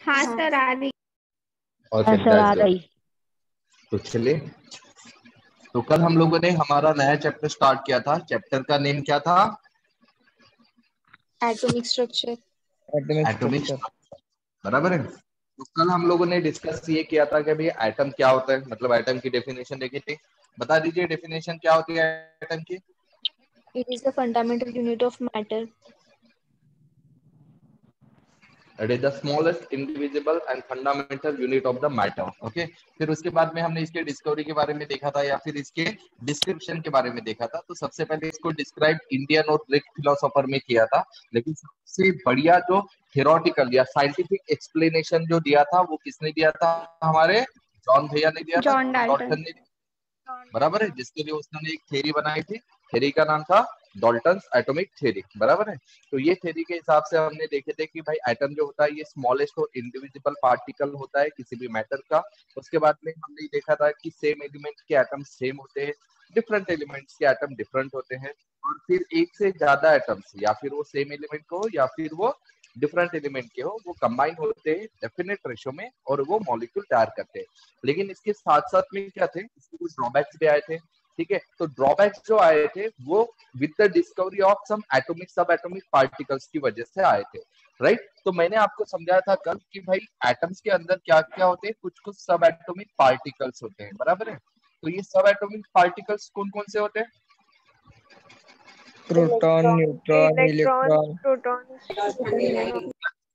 हाँ सर आ रही। और हाँ फिर सर आ दैट्स रही। इट। तो चलिए, तो कल हम लोगों ने हमारा नया चैप्टर स्टार्ट किया था। चैप्टर का नेम क्या था? Atomic structure. एटॉमिक स्ट्रक्चर, बराबर है। तो कल हम लोगों ने डिस्कस ये किया था कि भाई एटम क्या होता है, मतलब एटम की डेफिनेशन देखी थी। बता दीजिए डेफिनेशन क्या होती है एटम की। It is the fundamental unit of matter. It is the smallest indivisible and fundamental unit of the matter. Okay, फिर उसके बाद में हमने इसके डिस्कवरी के बारे में देखा था, या फिर इसके डिस्क्रिप्शन के बारे में देखा था। तो सबसे पहले इसको डिस्क्राइब इंडियन और ग्रीक फिलोसोफर में किया था, लेकिन सबसे बढ़िया जो थियोरेटिकल या साइंटिफिक एक्सप्लेनेशन जो दिया था वो किसने दिया था? हमारे जॉन भैया ने दिया था, जॉन जॉन डाल्टन। डॉल्टन ने, बराबर है, जिसके लिए उसने एक थ्योरी बनाई थी। थ्योरी का नाम था डॉल्टन्स एटॉमिक थ्योरी, बराबर है। तो ये थ्योरी के हिसाब से हमने देखे थे कि भाई एटम जो होता है ये स्मॉलेस्ट और इंडिविजिबल पार्टिकल होता है किसी भी मैटर का। उसके बाद में हमने देखा था कि सेम एलिमेंट के एटम सेम होते हैं, डिफरेंट एलिमेंट्स के एटम डिफरेंट होते हैं, और फिर एक से ज्यादा एटम्स, या फिर वो सेम एलिमेंट को हो या फिर वो डिफरेंट एलिमेंट के हो, वो कंबाइन होते हैं डेफिनेट रेशो में और वो मॉलिक्यूल तैयार करते हैं। लेकिन इसके साथ साथ में क्या थे, इसके कुछ ड्रॉबैक्स भी आए थे। ठीक है, तो ड्रॉबैक्स जो आए थे वो with the discovery of some atomic subatomic particles की वजह से आए थे, राइट। तो मैंने आपको समझाया था कल कि भाई एटम्स के अंदर क्या क्या होते हैं, कुछ कुछ सब एटॉमिक पार्टिकल्स होते हैं, बराबर है। तो ये सब एटॉमिक पार्टिकल्स कौन कौन से होते हैं? Proton, neutron, electron, electron. Proton.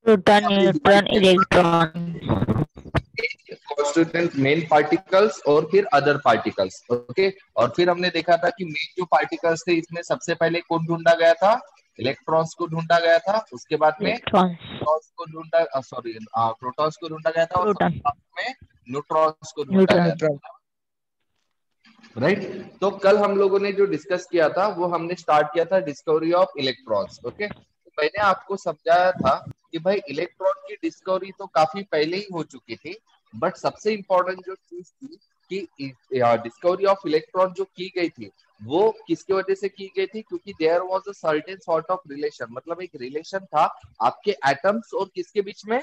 Proton, neutron, electron. Constituent main particles और फिर अदर पार्टिकल्स। ओके, और फिर हमने देखा था कि मेन जो पार्टिकल्स थे इसमें सबसे पहले कौन ढूंढा गया था? इलेक्ट्रॉन्स को ढूंढा गया था। उसके बाद में इलेक्ट्रॉन, प्रोटॉन्स को ढूंढा, सॉरी प्रोटॉन्स को ढूंढा गया था, और प्रोटॉन, सबसे बाद में न्यूट्रॉन्स को ढूंढा न्यूट्रॉन। गया था, राइट। तो कल हम लोगों ने जो डिस्कस किया था वो हमने स्टार्ट किया था डिस्कवरी ऑफ इलेक्ट्रॉन्स। ओके, तो मैंने आपको समझाया था कि भाई इलेक्ट्रॉन की डिस्कवरी तो काफी पहले ही हो चुकी थी, बट सबसे इंपॉर्टेंट जो चीज थी कि डिस्कवरी ऑफ इलेक्ट्रॉन जो की गई थी वो किसकी वजह से की गई थी? क्योंकि there was a certain sort of relation, मतलब एक रिलेशन था आपके एटम्स और किसके बीच में?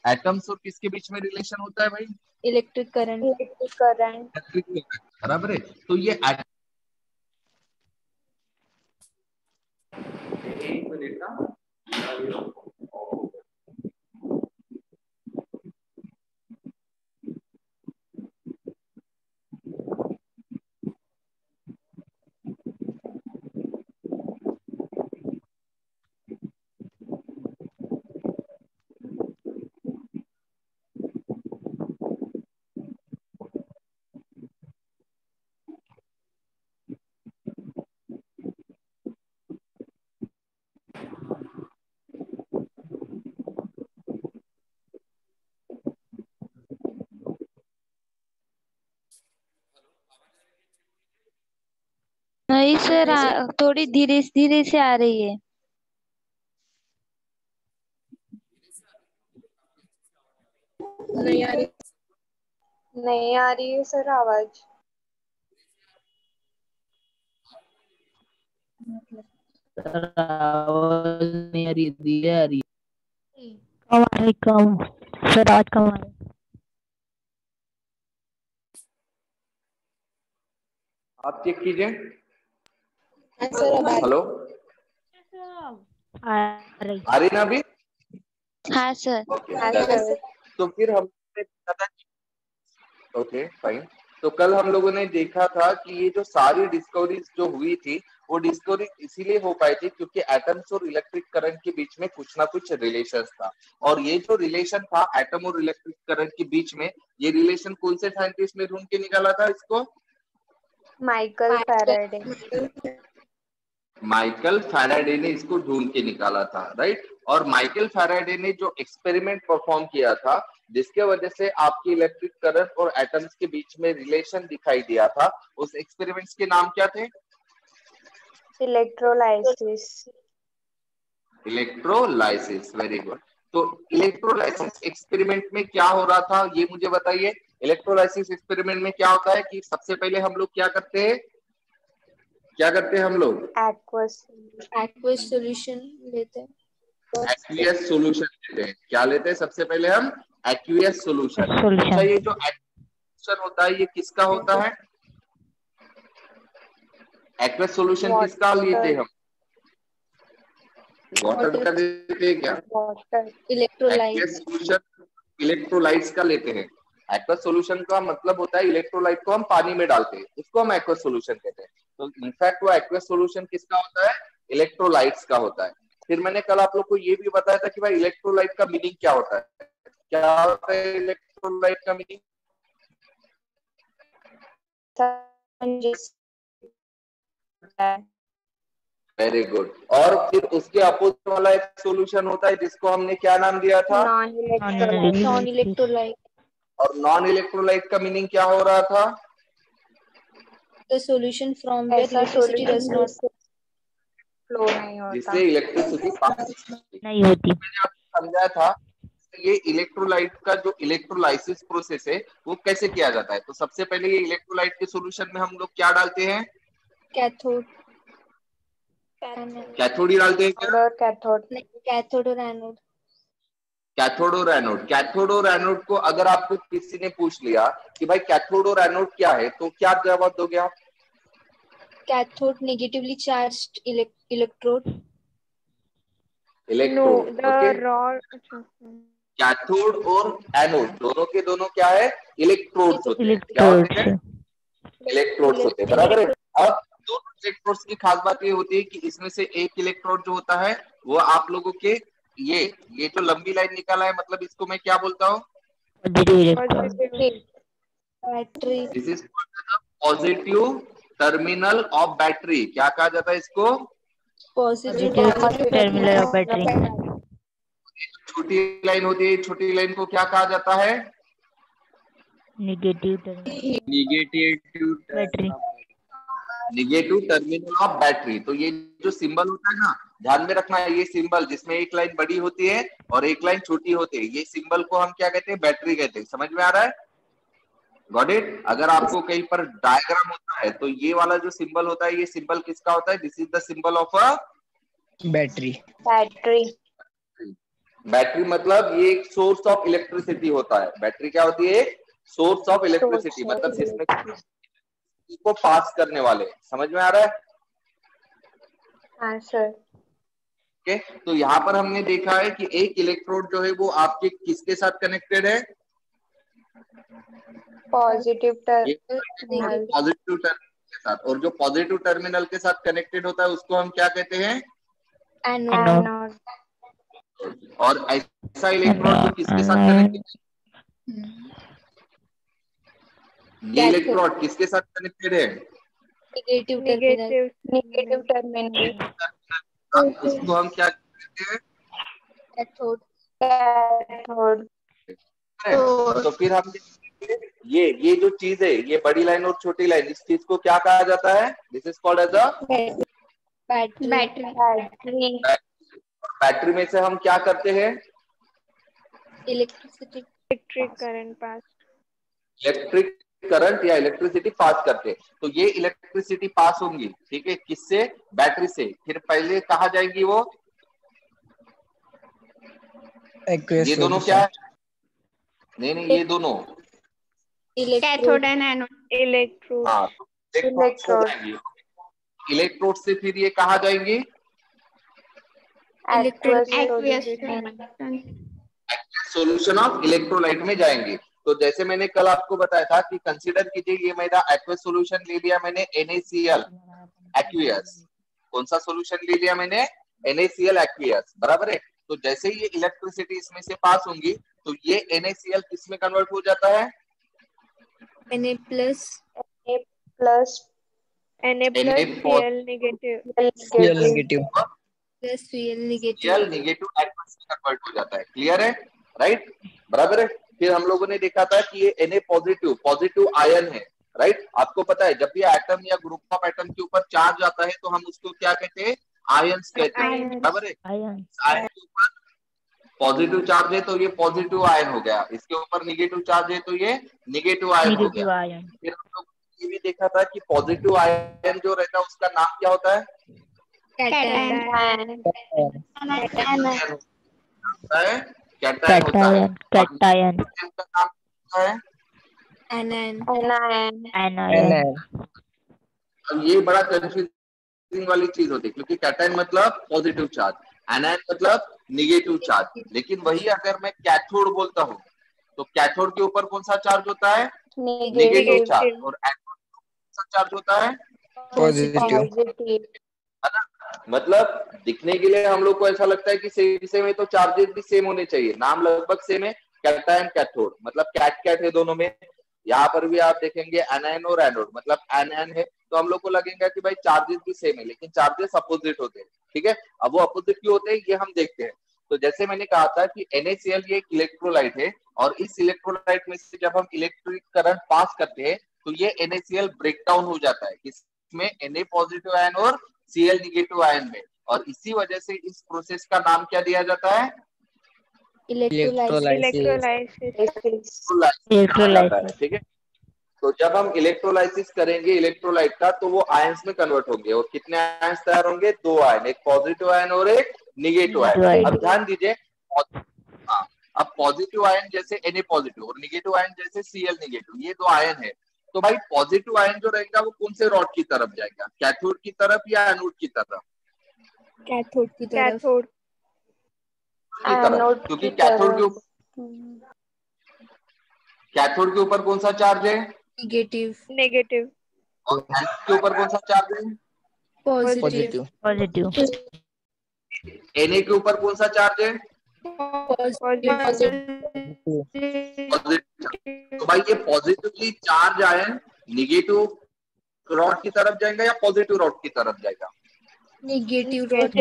एटम्स और किसके बीच में रिलेशन होता है भाई? Electric current. बराबर है। तो ये एक मिनट ना, नहीं सर, थोड़ी धीरे धीरे से आ रही है। नहीं आ रही। नहीं आ रही है सर आवाज। सर आवाज नहीं आ रही, धीरे आ रही कम आ रही, कम। सर आज कम आ रही। आप चेक कीजिए। हाँ सर अब आ रही। हेलो, आ रही। आ रही ना अभी? हाँ सर। हाँ ओके, सर। तो फिर हमने देखा था, ओके फाइन। तो कल हम लोगों ने देखा था कि ये जो सारी डिस्कवरीज जो हुई थी वो डिस्कवरी इसीलिए हो पाई थी क्योंकि एटम्स और इलेक्ट्रिक करंट के बीच में कुछ ना कुछ रिलेशन था। और ये जो रिलेशन था एटम और इलेक्ट्रिक करंट के बीच में, ये रिलेशन कौन से साइंटिस्ट ने ढूंढ के निकाला था इसको? Michael Faraday. माइकल फैराडे ने इसको ढूंढ के निकाला था, राइट। और माइकल फैराडे ने जो एक्सपेरिमेंट परफॉर्म किया था जिसके वजह से आपकी इलेक्ट्रिक करंट और एटम्स के बीच में रिलेशन दिखाई दिया था, उस एक्सपेरिमेंट्स के नाम क्या थे? इलेक्ट्रोलाइसिस। Electrolysis, very good. तो इलेक्ट्रोलाइसिस एक्सपेरिमेंट में क्या हो रहा था ये मुझे बताइए। इलेक्ट्रोलाइसिस एक्सपेरिमेंट में क्या होता है कि सबसे पहले हम लोग क्या करते हैं, क्या करते हैं हम लोग? एक्वस एक्वस सॉल्यूशन लेते हैं। एक्वियस सोल्यूशन लेते हैं। क्या लेते हैं सबसे पहले हम? Aqueous solution. Solution. अच्छा, ये जो एक्वियस होता है ये किसका होता है? एक्वियस सोल्यूशन किसका लेते हैं हम? वाटर का लेते हैं क्या? वाटर, एक्वियस सोल्यूशन इलेक्ट्रोलाइट्स का लेते हैं। एक्वस सोल्यूशन का मतलब होता है इलेक्ट्रोलाइट को हम पानी में डालते हैं, उसको हम एक्वस सोल्यूशन कहते हैं। तो इनफैक्ट वो एक्वस सोल्यूशन किसका होता है? इलेक्ट्रोलाइट्स का होता है। फिर मैंने कल आप लोग को ये भी बताया था कि भाई इलेक्ट्रोलाइट का मीनिंग क्या होता है। क्या होता है इलेक्ट्रोलाइट का मीनिंग? Very good. और फिर उसके अपोजिट वाला एक सोल्यूशन होता है जिसको हमने क्या नाम दिया था? Non electrolyte. और नॉन इलेक्ट्रोलाइट का मीनिंग क्या हो रहा था? The solution from where electricity does not flow नहीं होता, जिससे इलेक्ट्रिसिटी पास नहीं होती। मैंने आपको समझाया था ये इलेक्ट्रोलाइट का जो इलेक्ट्रोलाइसिस प्रोसेस है वो कैसे किया जाता है। तो सबसे पहले ये इलेक्ट्रोलाइट के सॉल्यूशन में हम लोग क्या डालते हैं? cathode कैथोड ही डालते हैं क्या? और कैथोड। cathode और anode। कैथोड और एनोड। कैथोड और एनोड को अगर आपको किसी ने पूछ लिया कि भाई कैथोड और एनोड क्या है तो क्या जवाब दोगे आप? Cathode negatively charged electrode। Electrode. Okay, cathode और एनोड दोनों के दोनों क्या है? इलेक्ट्रोड्स होते हैं। क्या होते हैं? इलेक्ट्रोड्स होते हैं, बराबर है। अब दोनों इलेक्ट्रोड्स की खास बात ये होती है कि इसमें से एक इलेक्ट्रोड जो होता है वो आप लोगों के ये जो लंबी लाइन निकाला है मतलब इसको मैं क्या बोलता हूँ? Battery. This is positive terminal of battery. क्या कहा जाता है इसको? Positive terminal of battery. छोटी लाइन होती है, छोटी लाइन को क्या कहा जाता है? Negative terminal negative battery. Negative terminal of battery. तो ये जो सिंबल होता है ना, ध्यान में रखना है, ये सिंबल जिसमें एक लाइन बड़ी होती है और एक लाइन छोटी होती है, ये सिंबल को हम क्या कहते हैं? बैटरी कहते हैं। समझ में आ रहा है? Got it? अगर आपको कहीं पर डायग्राम होता है तो ये वाला जो सिंबल होता है ये सिंबल किसका होता है? This is the symbol of a battery. Battery मतलब ये एक सोर्स ऑफ इलेक्ट्रिसिटी होता है। बैटरी क्या होती है? सोर्स ऑफ इलेक्ट्रिसिटी, मतलब जिसमें को पास करने वाले। समझ में आ रहा है? हाँ सर। ओके, तो यहाँ पर हमने देखा है कि एक इलेक्ट्रोड जो है वो आपके किसके साथ कनेक्टेड है? Positive terminal. पॉजिटिव टर्मिनल के साथ। और जो पॉजिटिव टर्मिनल के साथ कनेक्टेड होता है उसको हम क्या कहते हैं? एनोड। और ऐसा इलेक्ट्रोड जो किसके साथ कनेक्टेड है? ये इलेक्ट्रोड किसके साथ कनेक्टेड है? Negative terminal. उसको हम क्या कहते हैं? कैथोड। कैथोड। तो फिर हम ये जो चीज है, ये बड़ी लाइन और छोटी लाइन, इस चीज को क्या कहा जाता है? This is called as a battery. Battery में से हम क्या करते हैं? इलेक्ट्रिसिटी। इलेक्ट्रिक करंट या इलेक्ट्रिसिटी पास करते हैं। तो ये इलेक्ट्रिसिटी पास होंगी, ठीक है, किससे? बैटरी से। फिर पहले कहा जाएगी वो ये दोनों क्या है? नहीं, ये दोनों कैथोड एंड एनोड। इलेक्ट्रोड। हाँ, इलेक्ट्रोड से फिर ये कहा जाएंगे सॉल्यूशन ऑफ इलेक्ट्रोलाइट में जाएंगे। तो जैसे मैंने कल आपको बताया था कि कंसीडर कीजिए ये मेरा एक्वस सॉल्यूशन ले लिया मैंने NaCl एक्वियस। कौन सा सॉल्यूशन ले लिया मैंने? NaCl एक्वियस, बराबर है। तो जैसे ही ये इलेक्ट्रिसिटी इसमें से पास होंगी तो ये NaCl किस में कन्वर्ट हो जाता है? Na plus Cl negative plus Cl negative. Cl negative aqueous में कन्वर्ट हो जाता है। क्लियर है? राइट, बराबर है। फिर हम लोगों ने देखा था कि ये Na पॉजिटिव आयन है। राइट, आपको पता है जब भी एटम या ग्रुप ऑफ एटम के ऊपर चार्ज आता है तो हम उसको क्या कहते हैं? आयंस कहते हैं, बराबर है। आयन के ऊपर पॉजिटिव चार्ज है तो ये पॉजिटिव आयन हो गया, इसके ऊपर निगेटिव चार्ज है तो ये निगेटिव आयन हो गया। फिर हम लोग ये भी देखा था कि पॉजिटिव आयन जो रहता है उसका नाम क्या होता है? Cation. कैटायन होता है। कैटायन का नाम होता है Anion. एनायन अब ये बड़ा कंफ्यूजिंग वाली चीज होती है क्योंकि कैटायन मतलब पॉजिटिव चार्ज, एनायन मतलब निगेटिव चार्ज। लेकिन वही अगर मैं कैथोड बोलता हूँ तो कैथोड के ऊपर कौन सा चार्ज होता है? Negative charge. और एनोड कौन सा चार्ज होता है? Positive. है ना? मतलब दिखने के लिए हम लोग को ऐसा लगता है कि सेम है तो चार्जेस भी सेम होने चाहिए, नाम लगभग सेम है, कैटायन कैथोड मतलब कैट है दोनों में। यहाँ पर भी आप देखेंगे एनायन और एनोड मतलब एनायन है तो हम लोग को लगेगा कि भाई चार्जेस भी सेम है, लेकिन चार्जेस अपोजिट होते हैं। ठीक है, अब वो अपोजिट क्यों होते हैं ये हम देखते हैं। तो जैसे मैंने कहा था कि NaCl ये एक इलेक्ट्रोलाइट है और इस इलेक्ट्रोलाइट में से जब हम इलेक्ट्रिक करंट पास करते हैं तो ये NaCl ब्रेक डाउन हो जाता है, इसमें Na पॉजिटिव आयन और Cl निगेटिव आयन में, और इसी वजह से इस प्रोसेस का नाम क्या दिया जाता है? इलेक्ट्रोलाइसिस। ठीक है, तो जब हम इलेक्ट्रोलाइसिस करेंगे इलेक्ट्रोलाइट का तो वो आयंस में कन्वर्ट होंगे और कितने आयंस तैयार होंगे? 2 आयन, एक पॉजिटिव आयन और एक निगेटिव आयन। अब ध्यान दीजिए, हाँ, अब पॉजिटिव आयन जैसे Na पॉजिटिव और निगेटिव आयन जैसे Cl निगेटिव, ये 2 आयन है। तो भाई पॉजिटिव आयन जो रहेगा वो कौन से रॉड की तरफ जाएगा? कैथोड की तरफ या एनोड की तरफ? Cathode की तरफ. क्योंकि कैथोड के ऊपर कौन सा चार्ज है? Negative. और एनोड के ऊपर कौन सा चार्ज है? Positive. पॉजिटिव Na के ऊपर कौन सा चार्ज है? Positive. पॉजिटिव। तो भाई ये positively charge ion negative rod की तरफ जाएगा या पॉजिटिव रॉड की तरफ जाएगा? Negative rod.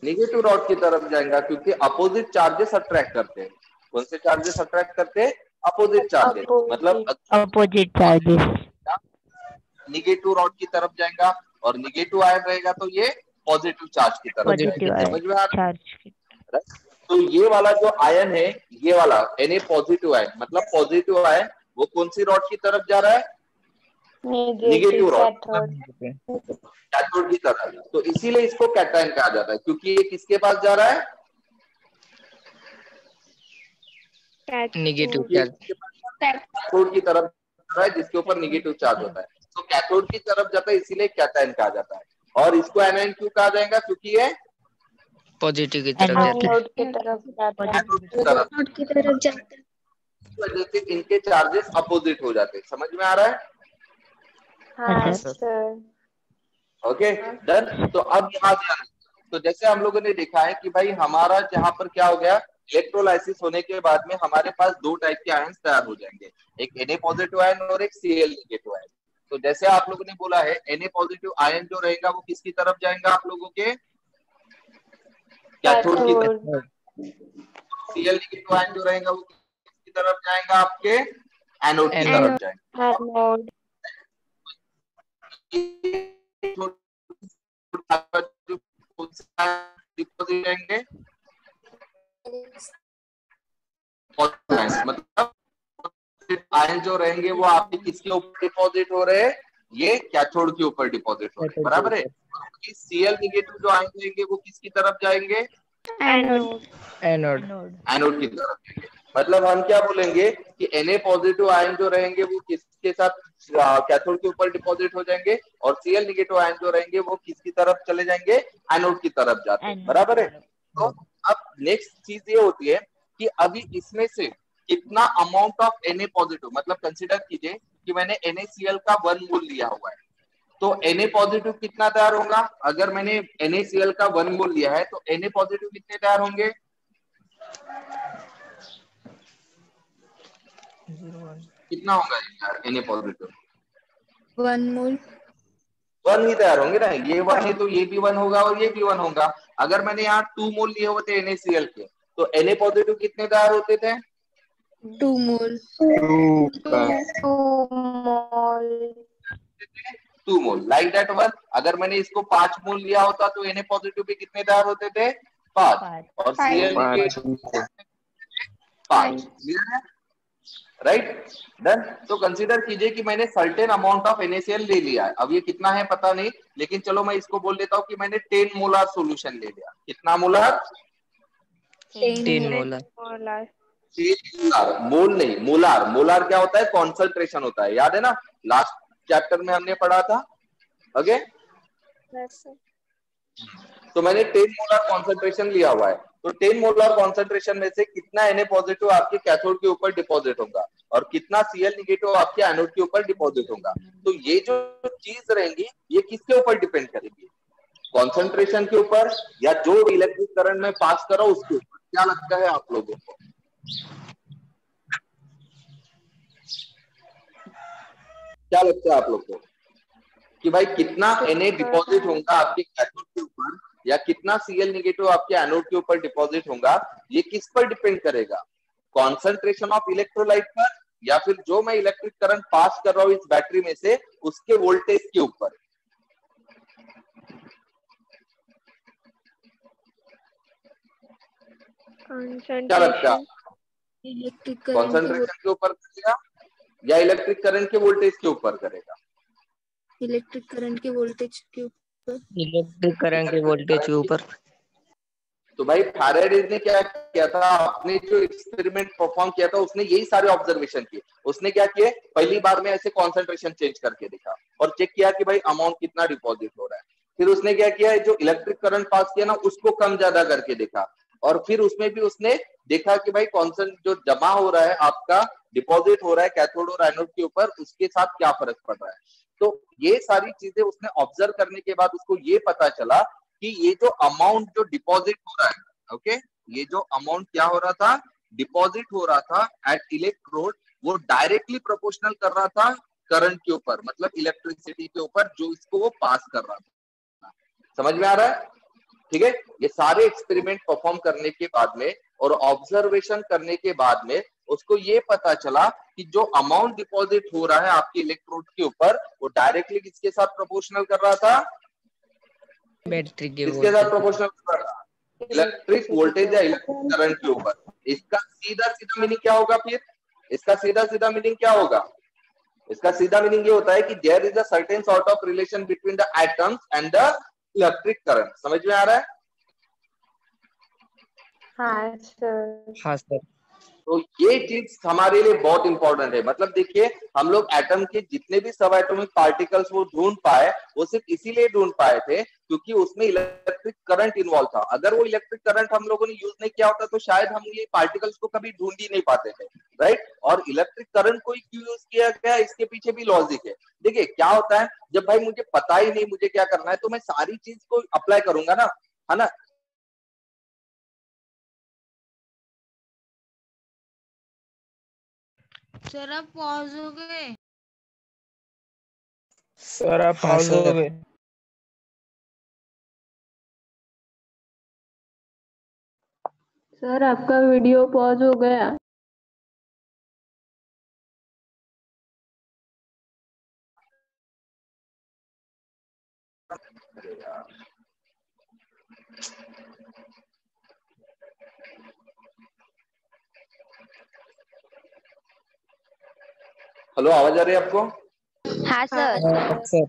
निगेटिव रॉड की तरफ जाएगा क्योंकि अपोजिट चार्जेस अट्रैक्ट करते हैं। कौन से चार्जेस अट्रैक्ट करते हैं? Opposite charges. मतलब अपोजिट चार्जेस निगेटिव रॉड की तरफ जाएगा और निगेटिव आयन रहेगा तो ये पॉजिटिव चार्ज की तरफ पॉजिटिव जाएगा। समझ में आ रहा है? चार्ज तो ये वाला जो आयन है, ये वाला Na पॉजिटिव आयन मतलब पॉजिटिव आयन, वो कौन सी रॉड की तरफ जा रहा है? निगेटिव रॉड कैथोड की तरफ। तो इसीलिए इसको कैटायन कहा जाता है क्योंकि ये किसके पास जा रहा है? नेगेटिव कैथोड की तरफ जा रहा है जिसके ऊपर निगेटिव चार्ज होता है। तो कैथोड की तरफ जाता है इसीलिए कैटायन कहा जाता है। और इसको एनायन क्यों कहा जाएगा? क्योंकि ये पॉजिटिव की तरफ जाता है। Node की तरफ जाता है. इस वजह से इनके चार्जेस अपोजिट हो जाते हैं। समझ में आ रहा है? Okay done. तो अब यहाँ ध्यान, तो जैसे हम लोगों ने देखा है कि भाई हमारा जहाँ पर क्या हो गया, इलेक्ट्रोलाइसिस होने के बाद में हमारे पास 2 टाइप के आयंस तैयार हो जाएंगे, एक Na पॉजिटिव आयन और एक Cl निगेटिव आयन। तो जैसे आप लोगों ने बोला है Na पॉजिटिव आयन जो रहेगा वो किसकी तरफ जाएगा आप लोगों के? कैथोड की तरफ। Cl निगेटिव आयन जो रहेगा वो किसकी तरफ जाएगा? आपके एनोड की तरफ जाएगा। मतलब आयन जो रहेंगे वो आपके किसके ऊपर डिपॉजिट हो रहे हैं? ये कैथोड के ऊपर डिपॉजिट हो रहे हैं, बराबर है। Cl निगेटिव जो आयन रहेंगे वो किसकी तरफ जाएंगे? एनोड की तरफ जाएंगे। मतलब हम क्या बोलेंगे कि Na पॉजिटिव आयन जो रहेंगे वो किसके साथ कैथोड के ऊपर डिपॉजिट हो जाएंगे और Cl निगेटिव आयन जो रहेंगे वो किसकी तरफ चले जाएंगे? एनोड की तरफ जाते हैं, बराबर है। तो अब नेक्स्ट चीज ये होती है कि अभी इसमें से कितना अमाउंट ऑफ Na पॉजिटिव, मतलब कंसिडर कीजिए कि मैंने NaCl का 1 मोल लिया हुआ है, तो Na पॉजिटिव कितना तैयार होगा? अगर मैंने NaCl का 1 मोल लिया है तो Na पॉजिटिव कितने तैयार होंगे? कितना होगा यार Na पॉजिटिव? 1 mole. 1 ही तैयार होंगे ना, ये 1 है तो ये भी 1 होगा और ये भी 1 होगा। अगर मैंने यहाँ 2 मोल लिए हुए थे NaCl के तो Na पॉजिटिव कितने तैयार होते थे? 2 mole. 2 mole like that 1। अगर मैंने इसको 5 मोल लिया होता तो Na पॉजिटिव भी कितने तैयार होते थे? 5। और Cl के 5। क्लियर है? Right done. तो कंसीडर कीजिए कि मैंने सर्टेन अमाउंट ऑफ NaCl ले लिया है। अब ये कितना है पता नहीं, लेकिन चलो मैं इसको बोल देता हूँ कि मैंने 10 मोलार सोल्यूशन ले लिया। कितना मोलार? 10 मोलर। मोलार। 10 मोलार। मोल नहीं, मोलार। मोलार क्या होता है? कॉन्सेंट्रेशन होता है, याद है ना, लास्ट चैप्टर में हमने पढ़ा था। ओके तो मैंने 10 मोलार कॉन्सेंट्रेशन लिया हुआ है। तो 10 मोलार कॉन्सेंट्रेशन में से कितना Na पॉजिटिव आपके कैथोड के ऊपर डिपॉजिट होगा और कितना Cl नेगेटिव आपके एनोड के ऊपर डिपॉजिट होगा। तो ये जो चीज रहेंगी ये किसके ऊपर डिपेंड करेगी? कॉन्सेंट्रेशन के ऊपर या जो इलेक्ट्रिक करंट में पास कर रहा हूं उसके ऊपर। क्या लगता है आप लोगों को? क्या लगता है आप लोग को कि भाई कितना Na डिपॉजिट होगा आपके कैथोड के ऊपर या कितना Cl नेगेटिव आपके एनोड के ऊपर डिपॉजिट होगा? ये किस पर डिपेंड करेगा? कॉन्सेंट्रेशन ऑफ इलेक्ट्रोलाइट पर या फिर जो मैं इलेक्ट्रिक करंट पास कर रहा हूं इस बैटरी में से उसके वोल्टेज के ऊपर? क्या लगता है? इलेक्ट्रिक करंट कॉन्सेंट्रेशन के ऊपर करेगा या इलेक्ट्रिक करंट के वोल्टेज के ऊपर करेगा? इलेक्ट्रिक करंट के वोल्टेज के ऊपर। इलेक्ट्रिक करंट के वोल्टेज के ऊपर। तो भाई फैराडे ने क्या किया था, अपने जो एक्सपेरिमेंट परफॉर्म किया था उसने यही सारे ऑब्जर्वेशन किए। उसने क्या किया, पहली बार में ऐसे कॉन्सेंट्रेशन चेंज करके देखा और चेक किया कि भाई अमाउंट कितना डिपॉजिट हो रहा है। फिर उसने क्या किया, जो इलेक्ट्रिक करंट पास किया ना उसको कम ज्यादा करके देखा और फिर उसमें भी उसने देखा कि भाई कॉन्सेंट जो जमा हो रहा है आपका डिपॉजिट हो रहा है कैथोड और एनोड के ऊपर उसके साथ क्या फर्क पड़ रहा है। तो ये सारी चीजें उसने ऑब्जर्व करने के बाद उसको ये पता चला कि ये जो अमाउंट जो डिपॉजिट हो रहा है, ओके, ये जो अमाउंट क्या हो रहा था, डिपॉजिट हो रहा था एट इलेक्ट्रोड, वो डायरेक्टली प्रोपोर्शनल कर रहा था करंट के ऊपर, मतलब इलेक्ट्रिसिटी के ऊपर जो इसको वो पास कर रहा था। समझ में आ रहा है? ठीक है, ये सारे एक्सपेरिमेंट परफॉर्म करने के बाद में और ऑब्जर्वेशन करने के बाद में उसको ये पता चला कि जो अमाउंट डिपॉजिट हो रहा है आपके इलेक्ट्रोड के ऊपर वो डायरेक्टली किसके साथ प्रोपोर्शनल कर रहा था? बैटरी के किसके साथ प्रोपोर्शनल कर रहा था? इलेक्ट्रिक वोल्टेज या इलेक्ट्रिक करंट के ऊपर। इसका सीधा सीधा मीनिंग क्या होगा? फिर इसका सीधा सीधा मीनिंग क्या होगा? इसका सीधा मीनिंग ये होता है कि there is a certain sort of relation between the atoms and the electric current. समझ में आ रहा है? हाँ सर। हाँ सर। तो ये चीज हमारे लिए बहुत इंपॉर्टेंट है। मतलब देखिए, हम लोग एटम के जितने भी सब एटॉमिक पार्टिकल्स वो ढूंढ पाए, वो सिर्फ इसीलिए ढूंढ पाए थे क्योंकि उसमें इलेक्ट्रिक करंट इन्वॉल्व था। अगर वो इलेक्ट्रिक करंट हम लोगों ने यूज नहीं किया होता तो शायद हम ये पार्टिकल्स को कभी ढूंढ ही नहीं पाते थे, राइट। और इलेक्ट्रिक करंट को क्यों यूज किया गया, इसके पीछे भी लॉजिक है। देखिए क्या होता है, जब भाई मुझे पता ही नहीं मुझे क्या करना है तो मैं सारी चीज को अप्लाई करूंगा ना, है ना। सर आप पॉज हो गए। सर आप पॉज हो गए। सर आपका वीडियो पॉज हो गया। हेलो, आवाज आ रही है आपको? हाँ सर। सर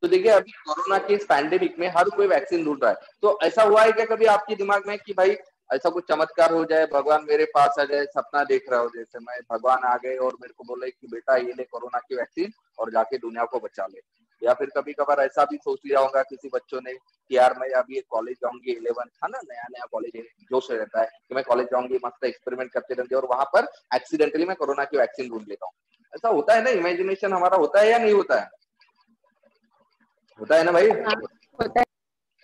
तो देखिए, अभी कोरोना के इस पैंडेमिक में हर कोई वैक्सीन ढूंढ रहा है। तो ऐसा हुआ है क्या कभी आपके दिमाग में कि भाई ऐसा कुछ चमत्कार हो जाए, भगवान मेरे पास आ जाए, सपना देख रहा हो जैसे मैं, भगवान आ गए और मेरे को बोले कि बेटा ये ले कोरोना की वैक्सीन और जाके दुनिया को बचा ले। या फिर कभी कभार ऐसा भी सोच लिया होगा किसी बच्चों ने कि यार मैं अभी एक कॉलेज जाऊंगी, 11 था ना, नया नया कॉलेज जोश रहता है कि मैं कॉलेज जाऊंगी, मस्त एक्सपेरिमेंट करते रहते और वहां पर एक्सीडेंटली मैं कोरोना की वैक्सीन ढूंढ लेता हूँ। ऐसा होता है ना, इमेजिनेशन हमारा होता है या नहीं होता है? होता है ना भाई?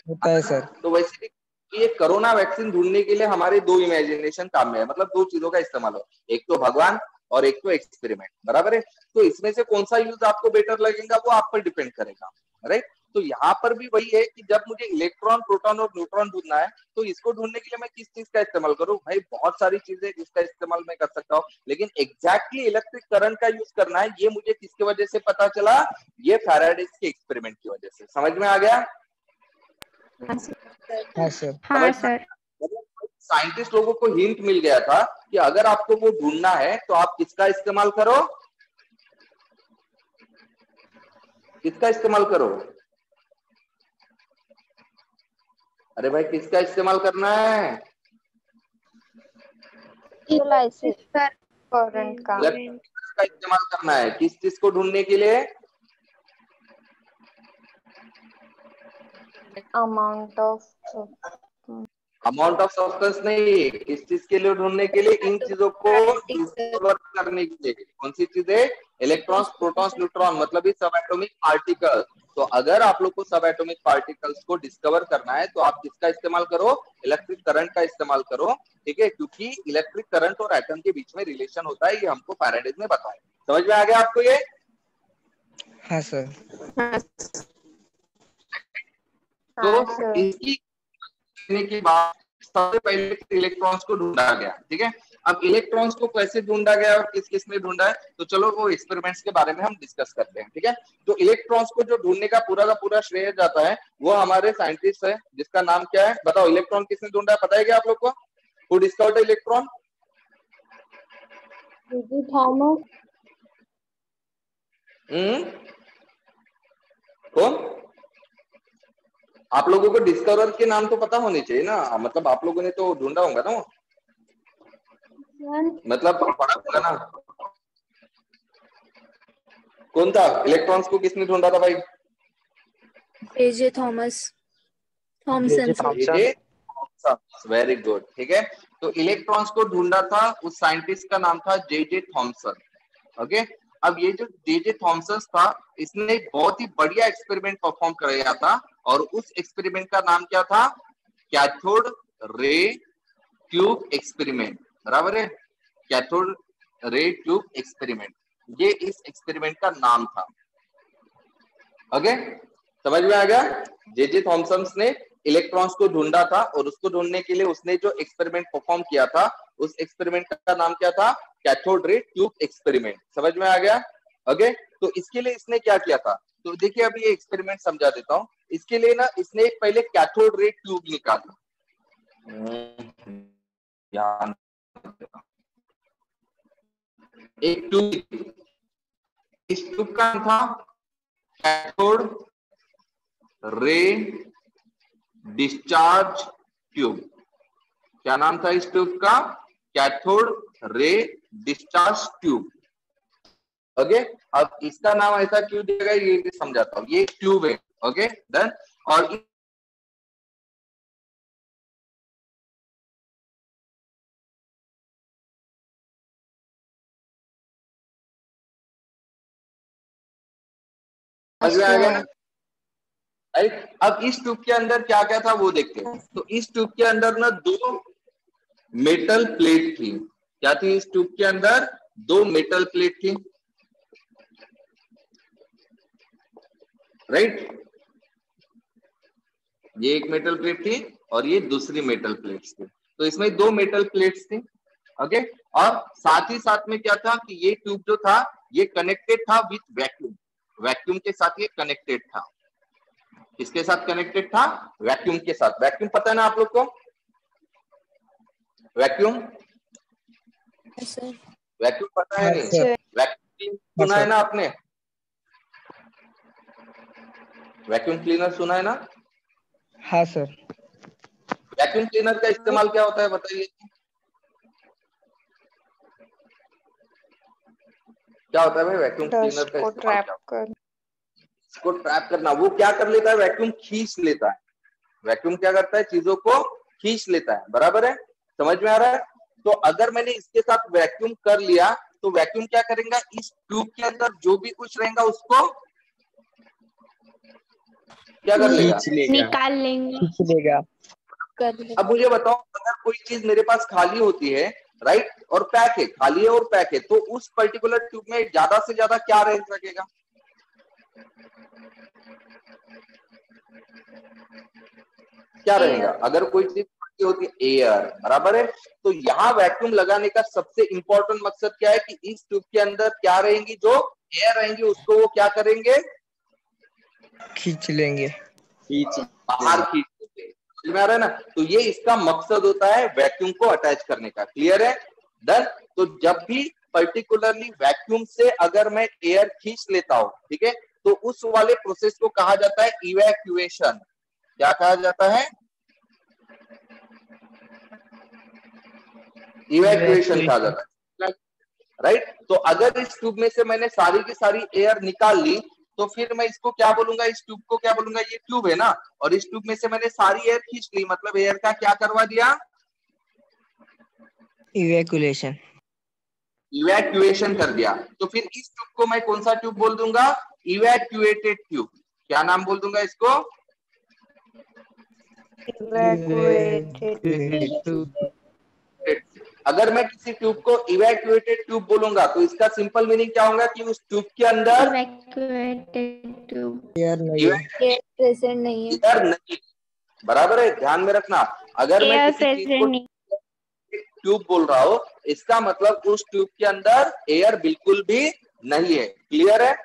होता है सर। तो वैसे ये कोरोना वैक्सीन ढूंढने के लिए हमारे दो इमेजिनेशन काम में है, मतलब दो चीजों का इस्तेमाल हो, एक तो भगवान और एक तो एक्सपेरिमेंट, बराबर है। तो इसमें से कौन सा यूज आपको बेटर लगेगा वो आप पर डिपेंड करेगा, राइट। तो यहाँ पर भी वही है कि जब मुझे इलेक्ट्रॉन, प्रोटॉन और न्यूट्रॉन ढूंढना है तो इसको ढूंढने के लिए मैं किस चीज का इस्तेमाल करूं? भाई बहुत सारी चीजें जिसका इस्तेमाल मैं कर सकता हूँ, लेकिन एग्जैक्टली इलेक्ट्रिक करंट का यूज करना है ये मुझे किसकी वजह से पता चला? ये फैराडेज के एक्सपेरिमेंट की वजह से। समझ में आ गया? हाँ सर। हाँ सर। साइंटिस्ट लोगों को हिंट मिल गया था कि अगर आपको वो ढूंढना है तो आप किसका इस्तेमाल करो, किसका इस्तेमाल करो? अरे भाई किसका इस्तेमाल करना है? करंट का इस्तेमाल करना है। किस चीज को ढूंढने के लिए? अमाउंट ऑफ सब्सटेंस नहीं, किस चीज के लिए ढूंढने के लिए? इन चीजों को डिस्कवर करने के लिए। कौन सी चीजें? इलेक्ट्रॉन्स, प्रोटॉन्स, न्यूट्रॉन, मतलब ये सब एटॉमिक पार्टिकल। तो अगर आप लोग को सब एटॉमिक पार्टिकल्स को डिस्कवर करना है तो आप किसका इस्तेमाल करो? इलेक्ट्रिक करंट का इस्तेमाल करो, ठीक है, क्योंकि इलेक्ट्रिक करंट और एटम के बीच में रिलेशन होता है, ये हमको फैराडे ने बताया। समझ में आ गया आपको ये? हाँ सर। तो इसकी के बाद सबसे पहले इलेक्ट्रॉन्स को ढूंढा गया, ठीक है। अब इलेक्ट्रॉन्स को कैसे ढूंढा गया और किस किस ने ढूंढा है, तो चलो वो एक्सपेरिमेंट्स के बारे में हम डिस्कस करते हैं, ठीक है। तो इलेक्ट्रॉन्स को जो ढूंढने का पूरा श्रेय जाता है वो हमारे साइंटिस्ट है, जिसका नाम क्या है बताओ? इलेक्ट्रॉन किसने ढूंढा है, पता है क्या आप लोग को? Who discovered electron? थॉमस। कौन? आप लोगों को डिस्कवर के नाम तो पता होने चाहिए ना, मतलब आप लोगों ने तो ढूंढा होगा ना, मतलब पढ़ा होगा ना। कौन था? इलेक्ट्रॉन्स को किसने ढूंढा था भाई? जे थॉमस थॉमसन। वेरी गुड, ठीक है। तो इलेक्ट्रॉन्स को ढूंढा था, उस साइंटिस्ट का नाम था जे थॉमसन, ओके। अब ये जो जे थॉमसन था, इसने एक बहुत ही बढ़िया एक्सपेरिमेंट परफॉर्म कराया था और उस एक्सपेरिमेंट का नाम क्या था? कैथोड रे ट्यूब एक्सपेरिमेंट, बराबर है, कैथोड रे ट्यूब एक्सपेरिमेंट, ये इस एक्सपेरिमेंट का नाम था, ओके। समझ में आ गया? जे थॉमसन ने इलेक्ट्रॉन्स को ढूंढा था और उसको ढूंढने के लिए उसने जो एक्सपेरिमेंट परफॉर्म किया था, उस एक्सपेरिमेंट का नाम क्या था? Cathode ray tube experiment. समझ में आ गया? ओके। तो इसके लिए इसने क्या किया था, तो देखिए अभी ये एक्सपेरिमेंट समझा देता हूं। इसके लिए ना इसने एक पहले कैथोड रे ट्यूब निकाला, एक ट्यूब, इस ट्यूब का नाम था कैथोड रे डिस्चार्ज ट्यूब। क्या नाम था इस ट्यूब का? Cathode ray discharge tube, okay. अब इसका नाम ऐसा क्यों दिया गया ये भी समझाता हूं। ये ट्यूब है, ओके डन। और समझ में आ गया ना? अब इस ट्यूब के अंदर क्या क्या था वो देखते हैं। तो इस ट्यूब के अंदर ना दो मेटल प्लेट थी। क्या थी इस ट्यूब के अंदर? दो मेटल प्लेट थी, राइट। ये एक मेटल प्लेट थी और ये दूसरी मेटल प्लेट्स थी। तो इसमें दो मेटल प्लेट्स थी, ओके। और साथ ही साथ में क्या था कि ये ट्यूब जो था ये कनेक्टेड था विथ वैक्यूम, वैक्यूम के साथ ये कनेक्टेड था। किसके साथ कनेक्टेड था? वैक्यूम के साथ। वैक्यूम पता है ना आप लोग को? वैक्यूम, वैक्यूम पता है नहीं? वैक्यूम सुना है ना आपने? वैक्यूम क्लीनर सुना है ना? हाँ सर। वैक्यूम क्लीनर का इस्तेमाल क्या होता है बताइए? क्या होता है भाई वैक्यूम क्लीनर का इस्तेमाल? इसको ट्रैप करना। वो क्या कर लेता है? वैक्यूम खींच लेता है। वैक्यूम क्या करता है? चीजों को खींच लेता है, बराबर है। समझ में आ रहा है? तो अगर मैंने इसके साथ वैक्यूम कर लिया तो वैक्यूम क्या करेगा? इस ट्यूब के अंदर जो भी कुछ रहेगा उसको क्या कर लेगा? निकाल लेंगे। अब मुझे बताओ, अगर कोई चीज मेरे पास खाली होती है, राइट, और पैक है, खाली है और पैक है, तो उस पर्टिकुलर ट्यूब में ज्यादा से ज्यादा क्या रह सकेगा? क्या रहेगा? अगर कोई चीज खाली होती है, एयर, बराबर है। तो यहाँ वैक्यूम लगाने का सबसे इंपॉर्टेंट मकसद क्या है कि इस ट्यूब के अंदर क्या रहेंगी? जो एयर रहेंगी उसको वो क्या करेंगे? खींच लेंगे। बाहर खींच लेंगे। समझ में आ रहा है ना? तो ये इसका मकसद होता है वैक्यूम को अटैच करने का। क्लियर है? डन। तो जब भी पर्टिकुलरली वैक्यूम से अगर मैं एयर खींच लेता हूं, ठीक है, तो उस वाले प्रोसेस को कहा जाता है इवैक्यूएशन। क्या कहा जाता है? इवैक्यूएशन कहा जाता है, राइट। तो अगर इस ट्यूब में से मैंने सारी की सारी एयर निकाल ली, तो फिर मैं इसको क्या बोलूंगा? इस ट्यूब को क्या बोलूंगा? ये ट्यूब है ना, और इस ट्यूब में से मैंने सारी एयर खींच ली, मतलब एयर का क्या करवा दिया? इवैक्यूएशन। इवैक्यूएशन कर दिया। तो फिर इस ट्यूब को मैं कौन सा ट्यूब बोल दूंगा? Evacuated tube. क्या नाम बोल दूंगा इसको? अगर मैं किसी ट्यूब को इवैक्यूएटेड ट्यूब बोलूंगा तो इसका सिंपल मीनिंग क्या होगा कि उस ट्यूब के अंदर एयर नहीं है, एयर प्रेजेंट नहीं है। एयर नहीं। बराबर है, ध्यान में रखना। अगर मैं किसी चीज को ट्यूब बोल रहा हूं, इसका मतलब उस ट्यूब के अंदर एयर बिल्कुल भी नहीं है। क्लियर है?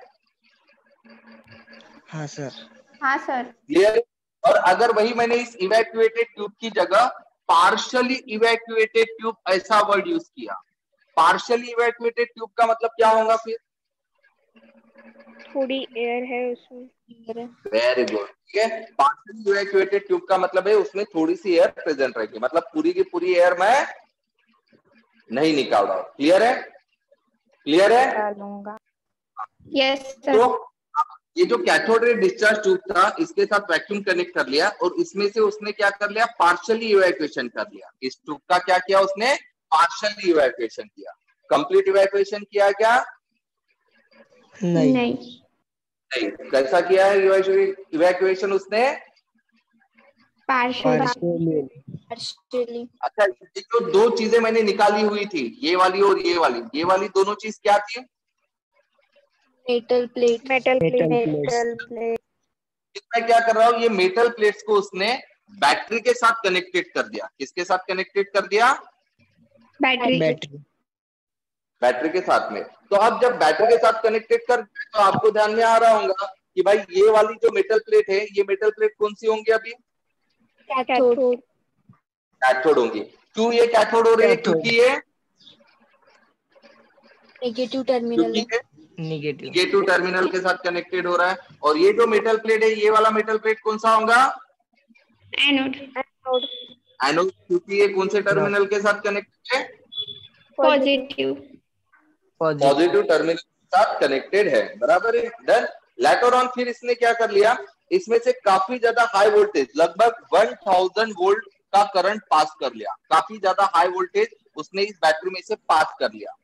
हाँ सर। हाँ सर। क्लियर। और अगर वही मैंने इस इवैक्यूएटेड ट्यूब की जगह पार्शियली इवैक्यूएटेड ट्यूब ऐसा वर्ड यूज किया, पार्शियली इवैक्यूएटेड ट्यूब का मतलब क्या होगा फिर? थोड़ी एयर है उसमें। Very good. ठीक है, पार्शियली इवैक्यूएटेड ट्यूब का मतलब है उसमें थोड़ी सी एयर प्रेजेंट रहेगी, मतलब पूरी की पूरी एयर मैं नहीं निकाल रहा हूं। क्लियर है? क्लियर है? निकालूंगा। Yes sir. तो ये जो कैथोड रे डिस्चार्ज ट्यूब था, इसके साथ वैक्यूम कनेक्ट कर लिया और इसमें से उसने क्या कर लिया? पार्शियली इवैक्यूएशन कर लिया। इस ट्यूब का क्या किया उसने? पार्शियली इवैक्यूएशन किया। कंप्लीट इवैक्यूएशन किया क्या? नहीं। नहीं। कैसा किया है इवैक्यूएशन उसने? पार्शियली। अच्छा, ये जो दो चीजें मैंने निकाली हुई थी, ये वाली और ये वाली दोनों चीज क्या थी? Metal plate. Metal plate. मैं क्या कर रहा हूँ? ये मेटल प्लेट्स को उसने बैटरी के साथ कनेक्टेड कर दिया। किसके साथ कनेक्टेड कर दिया? बैटरी के साथ में। तो अब जब बैटरी के साथ कनेक्टेड कर, तो आपको ध्यान में आ रहा होगा कि भाई ये वाली जो मेटल प्लेट है, ये मेटल प्लेट कौन सी होंगी? अभी कैथोड होंगी। क्यों ये कैथोड हो रही है? क्योंकि ये नेगेटिव टर्मिनल है। नेगेटिव टर्मिनल के साथ कनेक्टेड हो रहा है। और ये जो मेटल प्लेट है, ये वाला मेटल प्लेट कौन सा होगा? एनोड। एनोड, क्योंकि ये कौन से टर्मिनल के साथ कनेक्टेड है? पॉजिटिव टर्मिनल के साथ कनेक्टेड है। बराबर है। डन। लेटर ऑन फिर इसने क्या कर लिया? इसमें से काफी ज्यादा हाई वोल्टेज, लगभग 1000 वोल्ट का करंट पास कर लिया। काफी ज्यादा हाई वोल्टेज उसने इस बैटरी में से पास कर लिया।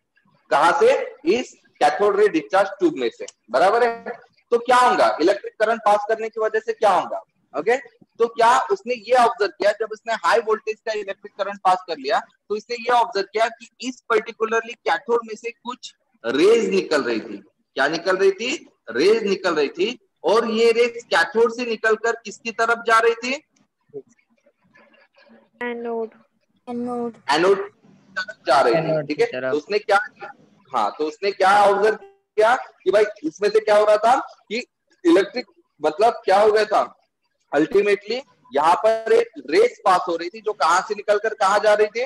कहां से? इस कैथोड रे डिस्चार्ज ट्यूब में से। बराबर है। तो क्या होगा? इलेक्ट्रिक करंट पास करने की वजह से क्या होगा? ओके। तो क्या उसने ये ऑब्जर्व किया, जब उसने हाई वोल्टेज का इलेक्ट्रिक करंट पास कर लिया, तो इसने ये ऑब्जर्व किया कि इस पर्टिकुलरली कैथोड में से कुछ रेज निकल रही थी। क्या निकल रही थी? रेज निकल रही थी। और ये रेज कैथोड से निकलकर किसकी तरफ जा रही थी? एनोड जा रही थी। ठीक है। तो उसने क्या किया? हाँ, तो उसने क्या ऑब्जर्व किया कि भाई इसमें से क्या हो रहा था कि इलेक्ट्रिक, मतलब क्या हो गया था? अल्टीमेटली यहाँ पर एक रेस पास हो रही थी जो कहां से निकलकर कहां जा रही थी?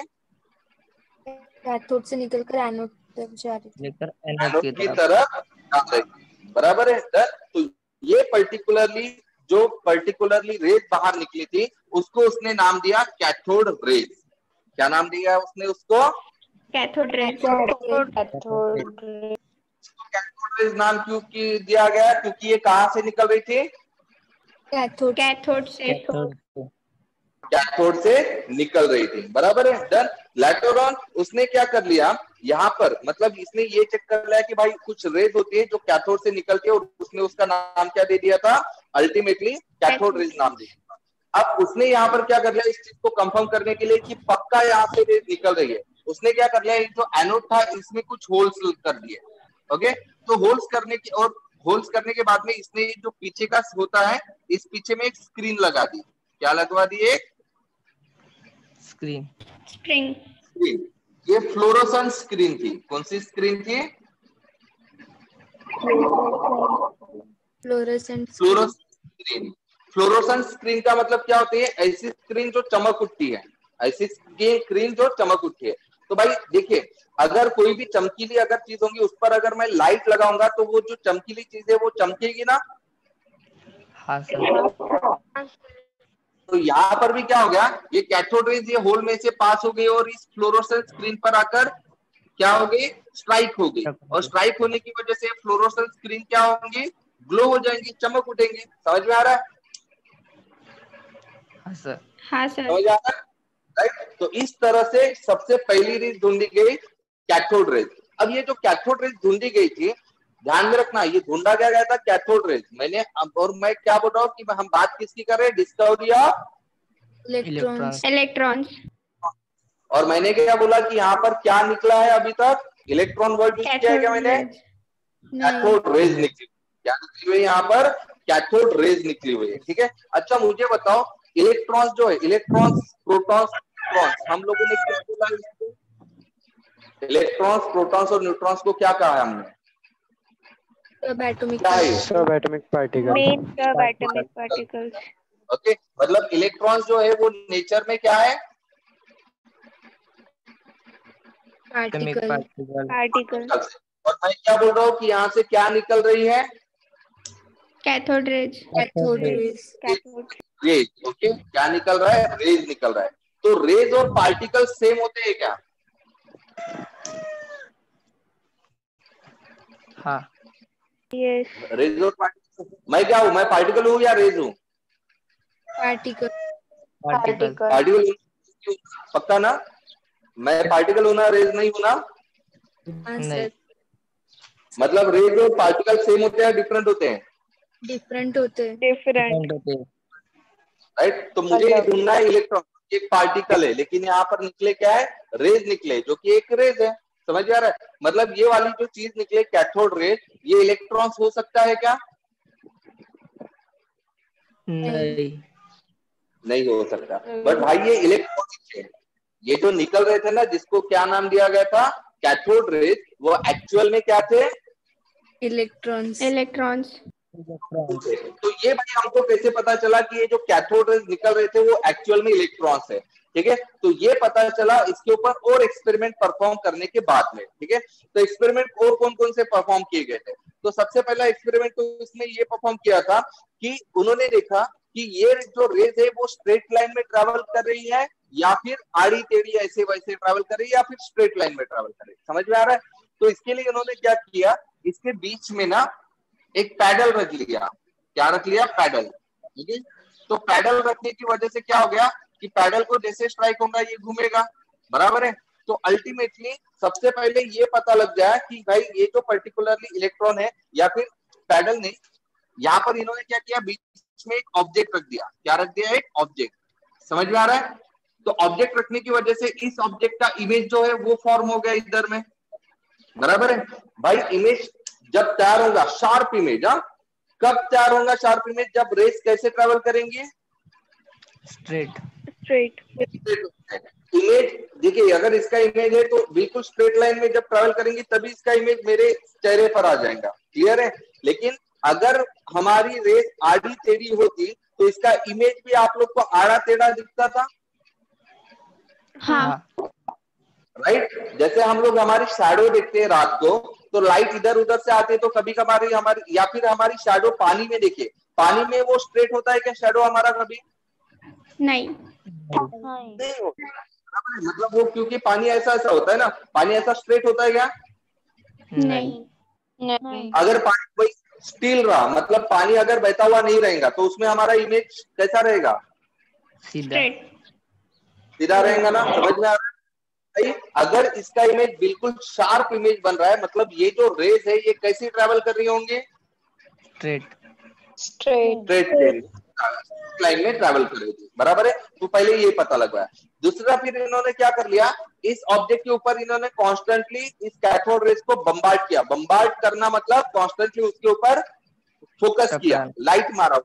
कैथोड से निकलकर एनोड तक जा रही थी। एनोड की तरफ जा रही थी। बराबर है। तो ये पर्टिकुलरली रेस बाहर निकली थी, उसको उसने नाम दिया कैथोड रेस। क्या नाम दिया उसने उसको? कैथोड रेज नाम क्यों दिया गया? क्योंकि ये कहां से निकल रही थी? कैथोड से निकल रही थी। बराबर है। डन। लेटर ऑन उसने क्या कर लिया यहाँ पर, मतलब इसने ये चेक कर लिया कि भाई कुछ रेज होती है जो कैथोड से निकलती है, और उसने उसका नाम क्या दे दिया था? अल्टीमेटली कैथोड रेज नाम दे दिया। अब उसने यहाँ पर क्या कर लिया, इस चीज को कंफर्म करने के लिए कि पक्का यहाँ से रेज निकल रही है, उसने क्या कर लिया, जो एनोड था इसमें कुछ होल्स कर दिए। ओके। तो होल्स करने के बाद में इसने जो पीछे का होता है, इस पीछे में एक स्क्रीन लगा दी। क्या लगवा दी? एक स्क्रीन। ये फ्लोरोसेंट स्क्रीन थी। कौन सी स्क्रीन थी? Fluorescent screen. फ्लोरोसेंट स्क्रीन का मतलब क्या होती है? ऐसी स्क्रीन जो चमक उठती है, ऐसी स्क्रीन जो चमक उठती है। तो भाई देखिए, अगर कोई भी चमकीली अगर चीज होगी उस पर अगर मैं लाइट लगाऊंगा तो वो जो चमकीली चीज है वो चमकेगी ना? हाँ सर। तो यहाँ पर भी क्या हो गया, ये कैथोड रेज ये होल में से पास हो गई और इस फ्लोरोसेंट स्क्रीन पर आकर क्या हो गई? स्ट्राइक हो गई। और स्ट्राइक होने की वजह से फ्लोरोसेंट स्क्रीन क्या होंगी? ग्लो हो जाएंगी, चमक उठेंगी। समझ में आ रहा है? हाँ सर। हाँ सर। समझ आ रहा है? राइट। तो इस तरह से सबसे पहली रेज ढूंढी गई कैथोड रेज। अब ये जो कैथोड रेज ढूंढी गई थी, ध्यान में रखना, ये ढूंढा क्या गया था? Cathode rays. और मैं क्या बोल रहा हूँ कि हम बात किसकी कर रहे हैं? Discovery of electrons. इलेक्ट्रॉन्स। और मैंने क्या बोला कि यहाँ पर क्या निकला है अभी तक? इलेक्ट्रॉन वर्ड यूज किया है क्या मैंने? कैथोड रेज निकली। क्या निकली हुई है यहाँ पर? कैथोड रेज निकली हुई है। ठीक है। अच्छा मुझे बताओ, इलेक्ट्रॉन्स जो है, इलेक्ट्रॉन्स, प्रोटॉन्स, न्यूट्रॉन्स, हम लोगों ने क्या बोला इसको? इलेक्ट्रॉन्स, प्रोटॉन्स और न्यूट्रॉन्स को क्या कहा है हमने? एटॉमिक क्या है? Subatomic particle. Main subatomic particles. Okay, मतलब इलेक्ट्रॉन्स जो है वो नेचर में क्या है? पार्टिकल। पार्टिकल। और मैं क्या बोल रहा हूँ कि यहाँ से क्या निकल रही है? Cathode rays. Cathode rays. Cathode. Rays. Okay, क्या निकल रहा है? रेज निकल रहा है। तो रेज और पार्टिकल सेम होते हैं क्या? हाँ। यस। रेज और पार्टिकल, मैं क्या हूँ? मैं पार्टिकल हूँ या रेज हूँ? पार्टिकल। पार्टिकल। पार्टिकल पक्का ना? मैं पार्टिकल हूँ ना, रेज नहीं हूँ ना? नहीं। मतलब रेज और पार्टिकल सेम होते हैं, डिफरेंट होते हैं? डिफरेंट होते हैं। डिफरेंट। राइट। तो मुझे ढूंढना है इलेक्ट्रॉन, एक पार्टिकल है लेकिन यहाँ पर निकले क्या है? रेज निकले, जो कि एक रेज है। समझ आ रहा है? मतलब ये वाली जो चीज निकले कैथोड रेज, ये इलेक्ट्रॉन्स हो सकता है क्या? नहीं। नहीं हो सकता। बट भाई ये इलेक्ट्रॉनिक है, ये जो निकल रहे थे ना, जिसको क्या नाम दिया गया था? कैथोड रेज, वो एक्चुअल में क्या थे? इलेक्ट्रॉन्स। इलेक्ट्रॉन्स। तो ये भाई हमको कैसे पता चला कि ये जो कैथोड रेज निकल रहे थे वो एक्चुअल में इलेक्ट्रॉन्स है? ठीक है, तो ये पता चला इसके ऊपर और एक्सपेरिमेंट परफॉर्म करने के बाद में। ठीक है, तो एक्सपेरिमेंट और कौन कौन से परफॉर्म किए गए थे? तो सबसे पहला एक्सपेरिमेंट तो इसमें ये परफॉर्म किया था कि उन्होंने देखा कि ये जो रेज है वो स्ट्रेट लाइन में ट्रेवल कर रही है या फिर आड़ी टेढ़ी ऐसे वैसे ट्रेवल कर रही है या फिर स्ट्रेट लाइन में ट्रेवल कर रही है। समझ में आ रहा है? तो इसके लिए उन्होंने क्या किया, इसके बीच में ना एक पैडल रख लिया। क्या रख लिया? पैडल। ठीक है, तो पैडल रखने की वजह से क्या हो गया कि पैडल को जैसे स्ट्राइक होगा ये घूमेगा, बराबर है। तो अल्टीमेटली सबसे पहले ये पता लग गया कि भाई ये जो पर्टिकुलरली इलेक्ट्रॉन है या फिर पैडल ने, यहाँ पर इन्होंने क्या किया, बीच में एक ऑब्जेक्ट रख दिया। क्या रख दिया? एक ऑब्जेक्ट। समझ में आ रहा है? तो ऑब्जेक्ट रखने की वजह से इस ऑब्जेक्ट का इमेज जो है वो फॉर्म हो गया इधर में, बराबर है। भाई इमेज जब तैयार होगा, शार्प इमेज, कब तैयार होगा शार्प इमेज? जब रेस कैसे ट्रेवल करेंगे? स्ट्रेट। स्ट्रेट। इमेज देखिए, अगर इसका इमेज है तो बिल्कुल स्ट्रेट लाइन में जब ट्रेवल करेंगे तभी इसका इमेज मेरे चेहरे पर आ जाएगा। क्लियर है? लेकिन अगर हमारी रेस आड़ी टेढ़ी होती तो इसका इमेज भी आप लोग को आड़ा टेढ़ा दिखता था। हाँ। राइट। जैसे हम लोग हमारी शैडो देखते हैं रात को, तो लाइट इधर उधर से आती है तो कभी कभार हमारी या फिर हमारी शैडो पानी में देखिए, पानी में वो स्ट्रेट होता है क्या शैडो हमारा? कभी नहीं। नहीं होता। मतलब वो क्योंकि पानी ऐसा ऐसा होता है ना, पानी ऐसा स्ट्रेट होता है क्या? नहीं। नहीं। अगर पानी वही स्टील रहा, मतलब पानी अगर बहता हुआ नहीं रहेगा तो उसमें हमारा इमेज कैसा रहेगा? सीधा। सीधा रहेगा ना। समझ में आ रहा है? अगर इसका इमेज बिल्कुल शार्प इमेज बन रहा है, मतलब ये जो रेज है ये कैसे ट्रेवल कर रही होंगे? स्ट्रेट। स्ट्रेट लाइन में ट्रेवल कर रही थी, बराबर है। तो पहले ये पता लगा। दूसरा, फिर इन्होंने क्या कर लिया, इस ऑब्जेक्ट के ऊपर इन्होंने कॉन्स्टेंटली इस कैथोड रेज को बम्बार्ड किया। बम्बार्ड करना मतलब कॉन्स्टेंटली उसके ऊपर फोकस किया, लाइट मारा।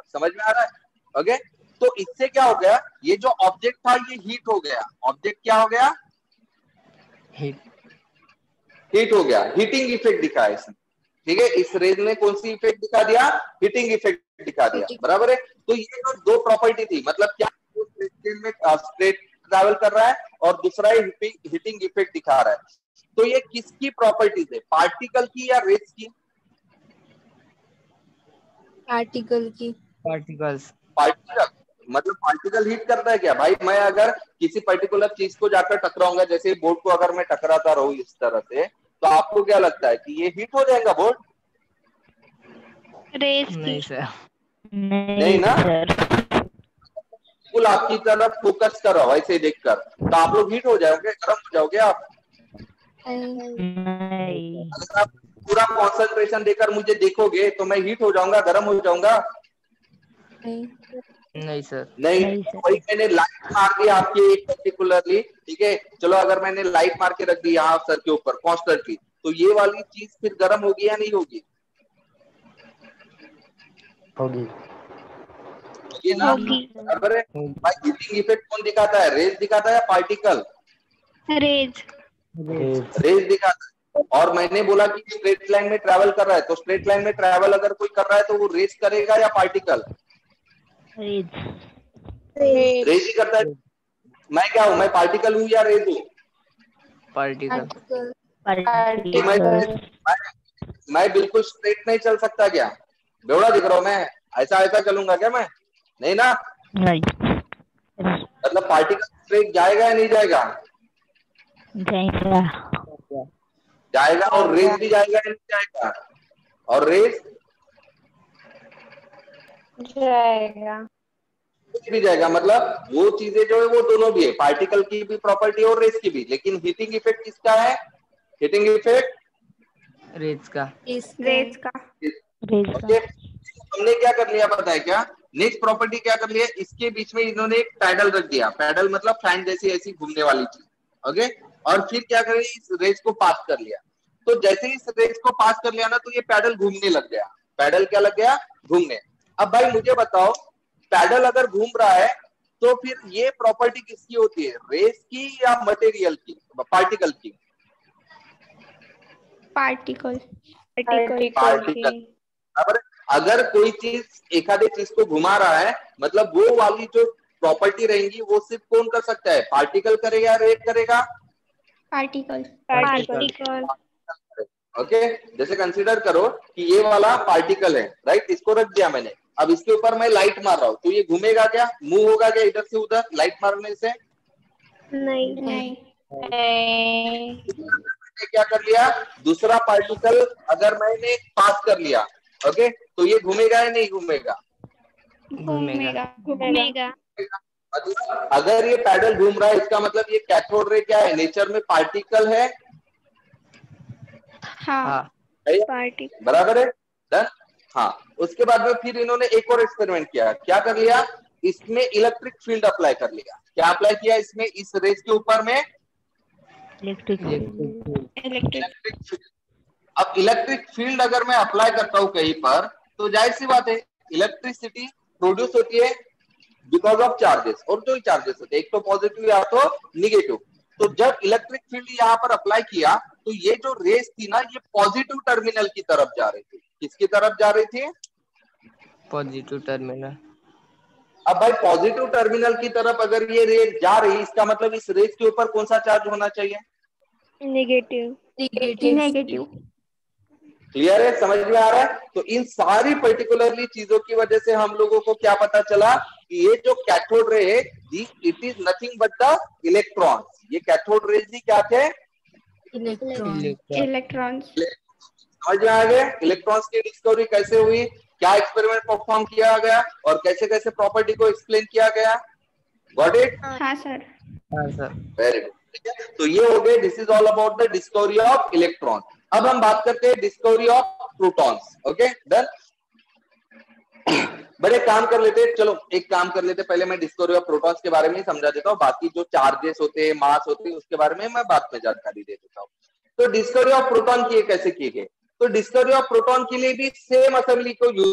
समझ में आ रहा है? ओके, तो इससे क्या हो गया, ये जो ऑब्जेक्ट था ये हीट हो गया। ऑब्जेक्ट क्या हो गया? हीट हो गया। हीटिंग इफेक्ट दिखा इसने। ठीक है, इस रेज ने कौन सी इफेक्ट दिखा दिया? हीटिंग इफेक्ट दिखा दिया, बराबर है। तो ये जो दो प्रॉपर्टी थी, मतलब क्या स्ट्रेट ट्रैवल कर रहा है और दूसरा हिटिंग इफेक्ट दिखा रहा है, तो ये किसकी प्रॉपर्टीज है, पार्टिकल की या रेस की? पार्टिकल की। पार्टिकल्स। पार्टिकल मतलब पार्टिकल हीट करता है क्या भाई? मैं अगर किसी पर्टिकुलर चीज को जाकर टकराऊंगा, जैसे बोर्ड को अगर मैं टकराता रहूं इस तरह से, तो आपको क्या लगता है कि ये हीट हो जाएगा बोर्ड? रेस नहीं की। सर। नहीं ना, बिल्कुल आपकी तरफ फोकस कर रहा हूं ऐसे देखकर, तो आप लोग हीट हो जाओगे, गर्म हो जाओगे आप। नहीं। अगर आप पूरा कॉन्सेंट्रेशन देकर मुझे देखोगे तो मैं हीट हो जाऊंगा, गर्म हो जाऊंगा? नहीं सर। नहीं। नहीं सर। वही मैंने लाइट मार दी आपकी एक पर्टिकुलरली, ठीक है, चलो अगर मैंने लाइट मार के रख दी यहाँ सर के ऊपर कॉन्स्टेंटली, तो ये वाली चीज फिर गर्म होगी या नहीं होगी? होगी। ये ना होगी। बराबर है भाई। हीटिंग इफेक्ट कौन दिखाता है, रेज दिखाता है या पार्टिकल? रेज। रेज दिखाता है। और मैंने बोला कि स्ट्रेट लाइन में ट्रैवल कर रहा है, तो स्ट्रेट लाइन में ट्रैवल अगर कोई कर रहा है तो वो रेज करेगा या पार्टिकल? रेज ही करता है। मैं क्या हूं, मैं पार्टिकल हूं या रेज हूं? पार्टिकल। मैं बिल्कुल स्ट्रेट नहीं चल सकता क्या? बेवड़ा दिख रहा हूं मैं? ऐसा ऐसा चलूंगा क्या मैं? नहीं ना। नहीं मतलब पार्टिकल स्ट्रेट जाएगा या नहीं जाएगा? जाएगा। जाएगा। और रेस भी जाएगा या नहीं जाएगा? और रेस जाएगा। भी जाएगा। मतलब वो चीजें जो है वो दोनों भी है, पार्टिकल की भी प्रॉपर्टी और रेस की भी। लेकिन हीटिंग इफेक्ट किसका है? हीटिंग इफेक्ट रेज का। रेज का। ओके। हमने क्या कर लिया पता है क्या? नेक्स्ट प्रॉपर्टी क्या कर लिया, इसके बीच में इन्होंने एक पैडल रख दिया। पैडल मतलब फैन जैसी ऐसी घूमने वाली चीज, ओके। और फिर क्या करें, इस रेस को पास कर लिया। तो जैसे ही इस रेस को पास कर लिया ना, तो ये पैडल घूमने लग गया। पैडल क्या लग गया? घूमने। अब भाई मुझे बताओ, पैडल अगर घूम रहा है तो फिर ये प्रॉपर्टी किसकी होती है, रेस की या मटेरियल की, पार्टिकल की? पार्टिकल। पार्टिकल। अब अगर कोई चीज एखादी चीज को घुमा रहा है, मतलब वो वाली जो प्रॉपर्टी रहेंगी वो सिर्फ कौन कर सकता है, पार्टिकल करेगा, रेस करेगा? पार्टिकल। पार्टिकल। ओके। जैसे कंसीडर करो कि ये वाला पार्टिकल है, राइट, इसको रख दिया मैंने। अब इसके ऊपर मैं लाइट मार रहा हूँ, तो ये घूमेगा क्या, मूव होगा क्या इधर से उधर लाइट मारने से? नहीं। नहीं। क्या कर लिया, दूसरा पार्टिकल अगर मैंने पास कर लिया, ओके, तो ये घूमेगा या नहीं घूमेगा? घूमेगा। घूमेगा। मतलब अगर ये पैडल घूम रहा है, इसका मतलब ये कैथोड रे क्या है, नेचर में पार्टिकल है। हाँ। पार्टिकल। बराबर है, डन। हाँ, उसके बाद में फिर इन्होंने एक और एक्सपेरिमेंट किया। क्या कर लिया, इसमें इलेक्ट्रिक फील्ड अप्लाई कर लिया। क्या अप्लाई किया इसमें, इस रेस के ऊपर में? Electric field. अब इलेक्ट्रिक फील्ड अगर मैं अप्लाई करता हूं कहीं पर, तो जाहिर सी बात है इलेक्ट्रिसिटी प्रोड्यूस होती है बिकॉज ऑफ चार्जेस। और जो चार्जेस होते हैं, एक तो पॉजिटिव या तो निगेटिव। तो जब इलेक्ट्रिक फील्ड यहाँ पर अप्लाई किया, तो ये जो रेस थी ना, ये पॉजिटिव टर्मिनल की तरफ जा रही थी। किसकी तरफ जा रही थी? Positive terminal. अब भाई पॉजिटिव टर्मिनल की तरफ अगर ये रेस जा रही, इसका मतलब इस रेस के ऊपर कौन सा चार्ज होना चाहिए? नेगेटिव। नेगेटिव। क्लियर है, समझ में आ रहा है? तो इन सारी पर्टिकुलरली चीजों की वजह से हम लोगों को क्या पता चला कि ये जो कैथोड रे है, it is nothing but the electrons. ये कैथोड रेज ही क्या थे? इलेक्ट्रॉन्स। समझ में आ गया? इलेक्ट्रॉन्स की डिस्कवरी कैसे हुई, क्या एक्सपेरिमेंट परफॉर्म किया गया और कैसे कैसे प्रॉपर्टी को एक्सप्लेन किया गया। Got it? हाँ सर। हाँ सर। Very good. तो ये हो गए, this is all about the discovery of electron. अब हम बात करते हैं discovery of protons. Okay, done. बड़े काम कर लेते हैं, चलो एक काम कर लेते हैं, पहले मैं डिस्कवरी ऑफ प्रोटॉन्स के बारे में ही समझा देता हूँ। बाकी जो चार्जेस होते हैं, मास होते हैं, उसके बारे में मैं बाद में जानकारी दे देता हूँ। तो डिस्कवरी ऑफ प्रोटॉन कैसे किए गए? तो डिस्कवरी ऑफ प्रोटॉन के लिए भी सेम असेंबली को यूज